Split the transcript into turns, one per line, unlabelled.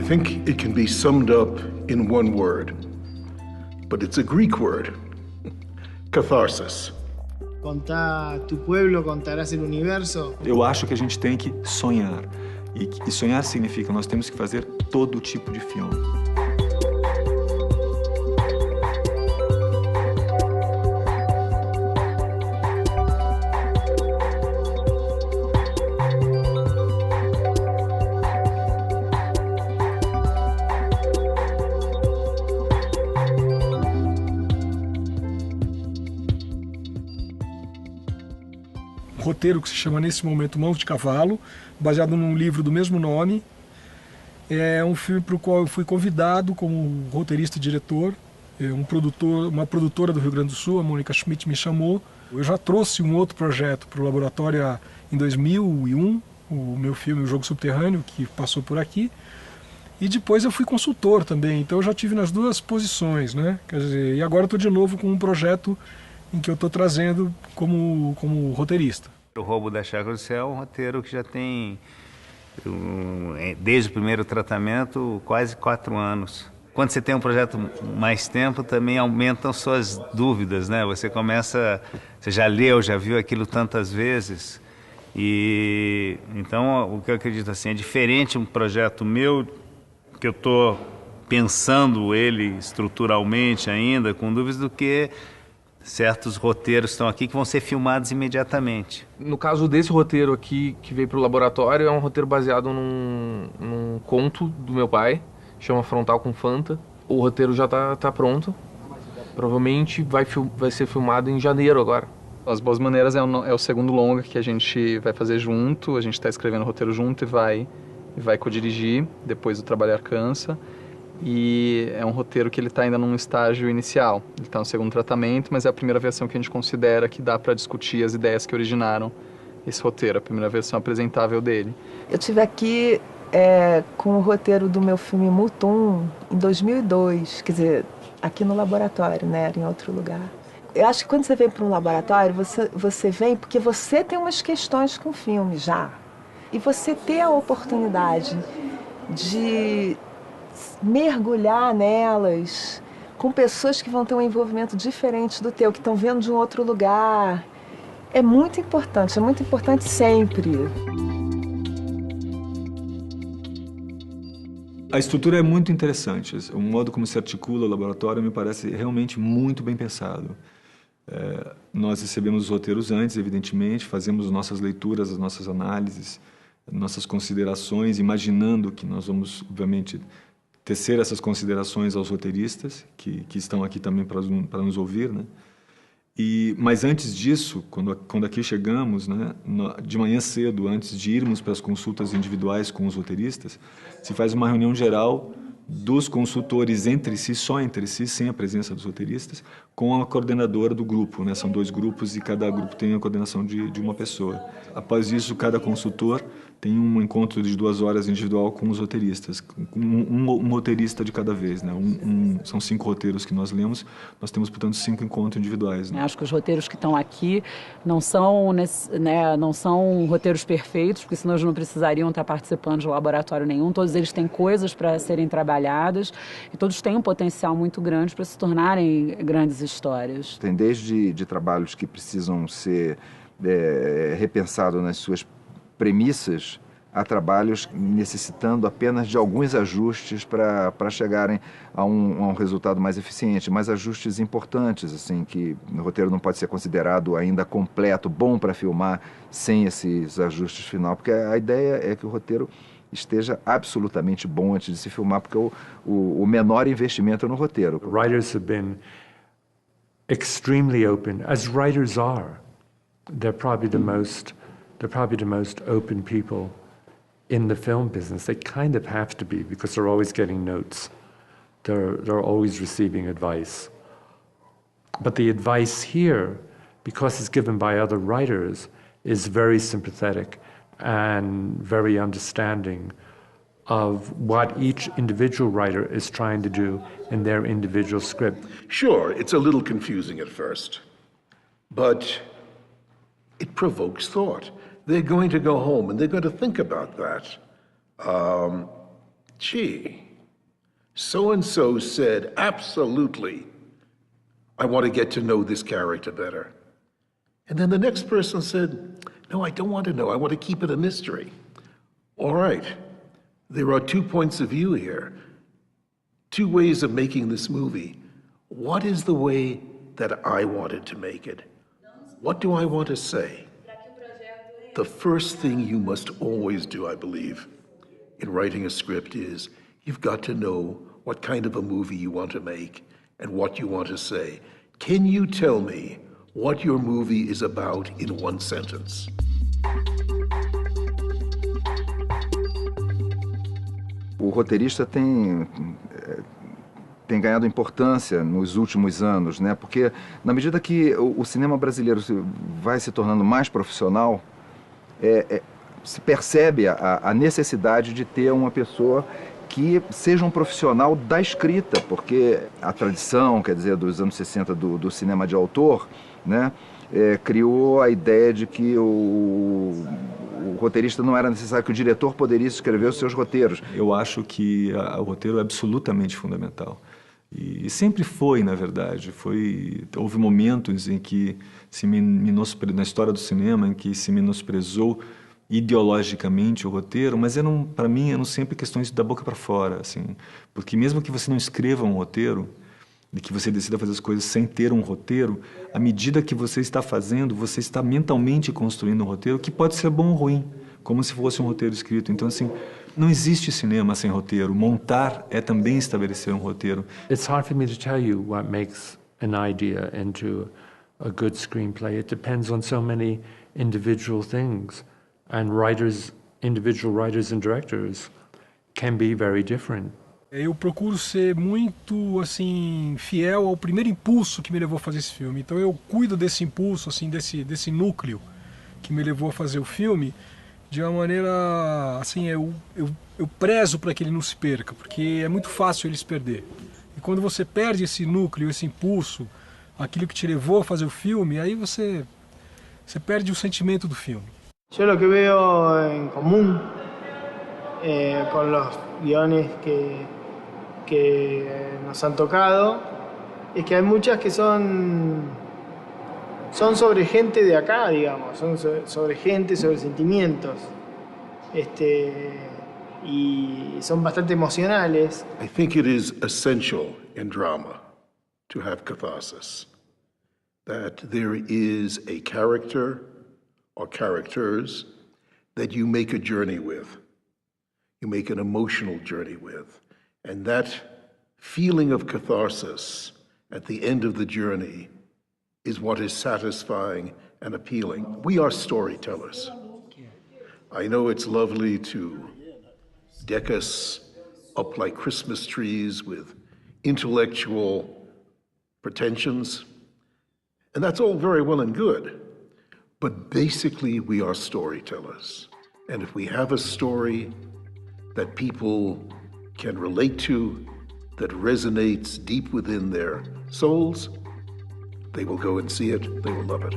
think it can be summed up in one word, but it's a Greek word, catharsis.
Contar tu pueblo, contarás el universo.
Eu acho que a gente tem que sonhar. E sonhar significa nós temos que fazer todo tipo de filme.
Roteiro que se chama nesse momento Mãos de Cavalo, baseado num livro do mesmo nome. É um filme para o qual eu fui convidado como roteirista e diretor. Uma produtora do Rio Grande do Sul, a Mônica Schmidt, me chamou. Eu já trouxe um outro projeto para o laboratório em 2001, o meu filme O Jogo Subterrâneo, que passou por aqui. E depois eu fui consultor também, então eu já tive nas duas posições, né? Quer dizer, e agora estou de novo com um projeto em que eu estou trazendo como roteirista.
O Roubo da Chácara do Céu é um roteiro que já tem, desde o primeiro tratamento, quase 4 anos. Quando você tem um projeto mais tempo, também aumentam suas dúvidas, né? Você já leu, já viu aquilo tantas vezes. E então, o que eu acredito assim, é diferente um projeto meu, que eu estou pensando ele estruturalmente ainda, com dúvidas, do que certos roteiros estão aqui que vão ser filmados imediatamente.
No caso desse roteiro aqui, que veio para o laboratório, é um roteiro baseado num conto do meu pai, chama Frontal com Fanta. O roteiro já tá pronto, provavelmente vai ser filmado em janeiro agora.
As Boas Maneiras é o segundo longa que a gente vai fazer junto, a gente está escrevendo o roteiro junto e vai codirigir, depois o Trabalhar Cansa. E é um roteiro que ele está ainda num estágio inicial. Ele está no segundo tratamento, mas é a primeira versão que a gente considera que dá para discutir as ideias que originaram esse roteiro, a primeira versão apresentável dele.
Eu tive aqui com o roteiro do meu filme Mutum em 2002, quer dizer, aqui no laboratório, né, era em outro lugar. Eu acho que quando você vem para um laboratório, você vem porque você tem umas questões com o filme já. E você ter a oportunidade de mergulhar nelas com pessoas que vão ter um envolvimento diferente do teu, que estão vendo de um outro lugar. É muito importante sempre.
A estrutura é muito interessante. O modo como se articula o laboratório me parece realmente muito bem pensado. Nós recebemos os roteiros antes, evidentemente, fazemos nossas leituras, as nossas análises, nossas considerações, imaginando que nós vamos, obviamente, tecer essas considerações aos roteiristas, que estão aqui também para nos ouvir, né? Mas antes disso, quando aqui chegamos, né, de manhã cedo, antes de irmos para as consultas individuais com os roteiristas, se faz uma reunião geral dos consultores entre si, só entre si, sem a presença dos roteiristas, com a coordenadora do grupo, né? São 2 grupos e cada grupo tem a coordenação de uma pessoa. Após isso, cada consultor tem um encontro de 2 horas individual com os roteiristas, um roteirista de cada vez, né? São 5 roteiros que nós lemos, nós temos, portanto, 5 encontros individuais, né?
Acho que os roteiros que estão aqui não são roteiros perfeitos, porque senão eles não precisariam estar participando de laboratório nenhum. Todos eles têm coisas para serem trabalhadas e todos têm um potencial muito grande para se tornarem grandes histórias.
Tem desde trabalhos que precisam ser repensados nas suas premissas, a trabalhos necessitando apenas de alguns ajustes para chegarem a um resultado mais eficiente, mas ajustes importantes, assim, que o roteiro não pode ser considerado ainda completo, bom para filmar, sem esses ajustes final, porque a ideia é que o roteiro esteja absolutamente bom antes de se filmar, porque o menor investimento é no roteiro.
Writers have been extremely open, as writers are. They're probably the most open people in the film business. They kind of have to be, because they're always getting notes. They're always receiving advice. But the advice here, because it's given by other writers, is very sympathetic and very understanding of what each individual writer is trying to do in their individual script.
Sure, it's a little confusing at first, but it provokes thought. They're going to go home and they're going to think about that. gee, so-and-so said, absolutely, I want to get to know this character better. And then the next person said, no, I don't want to know. I want to keep it a mystery. All right, there are 2 points of view here, 2 ways of making this movie. What is the way that I wanted to make it? What do I want to say? The first thing you must always do, I believe, in writing a script is you've got to know what kind of a movie you want to make and what you want to say. Can you tell me what your movie is about in 1 sentence?
O roteirista tem ganhado importância nos últimos anos, né? Porque na medida que o cinema brasileiro vai se tornando mais profissional, se percebe a necessidade de ter uma pessoa que seja um profissional da escrita, porque a tradição, quer dizer, dos anos 60 do cinema de autor, né, criou a ideia de que o roteirista não era necessário, que o diretor poderia escrever os seus roteiros.
Eu acho que o roteiro é absolutamente fundamental. E sempre foi, na verdade. Houve momentos em que na história do cinema, em que se menosprezou ideologicamente o roteiro, mas para mim eram sempre questões da boca para fora, assim, porque mesmo que você não escreva um roteiro, e que você decida fazer as coisas sem ter um roteiro, à medida que você está fazendo, você está mentalmente construindo um roteiro que pode ser bom ou ruim, como se fosse um roteiro escrito. Então, assim, não existe cinema sem roteiro. Montar é também estabelecer um roteiro.
It's hard for me to tell you what makes an idea into a good screenplay. It depends on so many individual things. And individual writers and directors can be very different.
Eu procuro ser muito, assim, fiel ao primeiro impulso que me levou a fazer esse filme. Então eu cuido desse impulso, assim, desse núcleo que me levou a fazer o filme de uma maneira, assim, eu prezo para que ele não se perca, porque é muito fácil ele se perder. E quando você perde esse núcleo, esse impulso, aquilo que te levou a fazer o filme, aí você perde o sentimento do filme.
Yo lo que veo en común con los guiones que nos han tocado es que hay muchas que son sobre gente de acá, digamos, son sobre gente, sobre sentimientos, y son bastante emocionales.
I think it is essential in drama to have catharsis, that there is a character or characters that you make a journey with. You make an emotional journey with. And that feeling of catharsis at the end of the journey is what is satisfying and appealing. We are storytellers. I know it's lovely to deck us up like Christmas trees with intellectual pretensions, and that's all very well and good. But basically, we are storytellers. And if we have a story that people can relate to, that resonates deep within their souls, they will go and see it, they will love it.